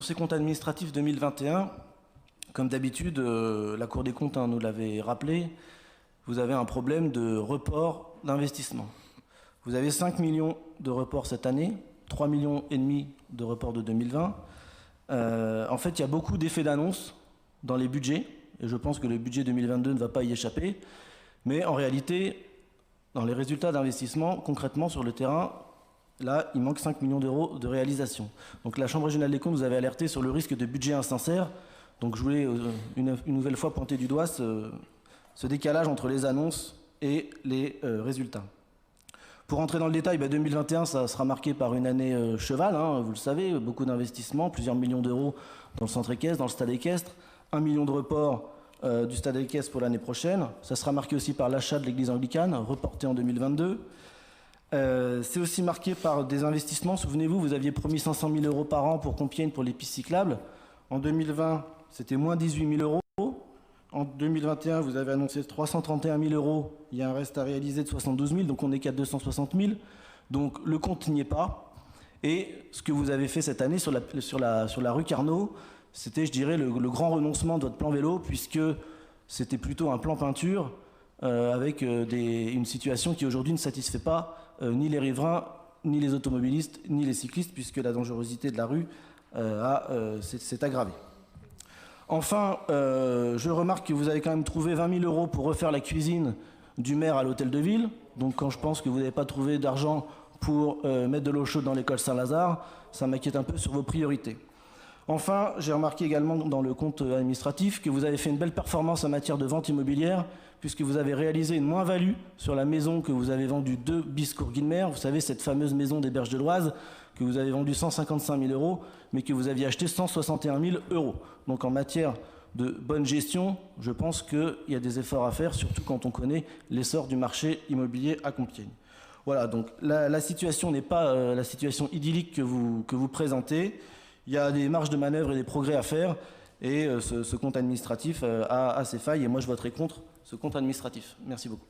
ces comptes administratifs 2021, comme d'habitude, la Cour des comptes nous l'avait rappelé, vous avez un problème de report d'investissement. Vous avez 5 millions de reports cette année, 3,5 millions de reports de 2020. En fait, il y a beaucoup d'effets d'annonce dans les budgets, et je pense que le budget 2022 ne va pas y échapper. Mais en réalité, dans les résultats d'investissement, concrètement sur le terrain, là, il manque 5 millions d'euros de réalisation. Donc la Chambre régionale des comptes nous avait alerté sur le risque de budget insincère. Donc je voulais une nouvelle fois pointer du doigt ce décalage entre les annonces et les résultats. Pour entrer dans le détail, 2021, ça sera marqué par une année cheval, vous le savez, beaucoup d'investissements, plusieurs millions d'euros dans le centre équestre, dans le stade équestre, 1 million de reports du stade équestre pour l'année prochaine. Ça sera marqué aussi par l'achat de l'église anglicane, reporté en 2022. C'est aussi marqué par des investissements. Souvenez-vous, vous aviez promis 500 000 euros par an pour Compiègne pour les pistes cyclables. En 2020, c'était moins 18 000 euros. En 2021, vous avez annoncé 331 000 euros. Il y a un reste à réaliser de 72 000, donc on est qu'à 260 000. Donc le compte n'y est pas. Et ce que vous avez fait cette année sur la rue Carnot, c'était, je dirais, le grand renoncement de votre plan vélo, puisque c'était plutôt un plan peinture avec une situation qui aujourd'hui ne satisfait pas ni les riverains, ni les automobilistes, ni les cyclistes, puisque la dangerosité de la rue s'est aggravée. Enfin, je remarque que vous avez quand même trouvé 20 000 euros pour refaire la cuisine du maire à l'hôtel de ville. Donc quand je pense que vous n'avez pas trouvé d'argent pour mettre de l'eau chaude dans l'école Saint-Lazare, ça m'inquiète un peu sur vos priorités. Enfin, j'ai remarqué également dans le compte administratif que vous avez fait une belle performance en matière de vente immobilière, puisque vous avez réalisé une moins-value sur la maison que vous avez vendue 2 bis Courguilmer. Vous savez, cette fameuse maison des Berges de l'Oise, que vous avez vendue 155 000 euros, mais que vous aviez acheté 161 000 euros. Donc en matière de bonne gestion, je pense qu'il y a des efforts à faire, surtout quand on connaît l'essor du marché immobilier à Compiègne. Voilà, donc la situation n'est pas la situation idyllique que vous présentez. Il y a des marges de manœuvre et des progrès à faire, et ce compte administratif a ses failles, et moi je voterai contre ce compte administratif. Merci beaucoup.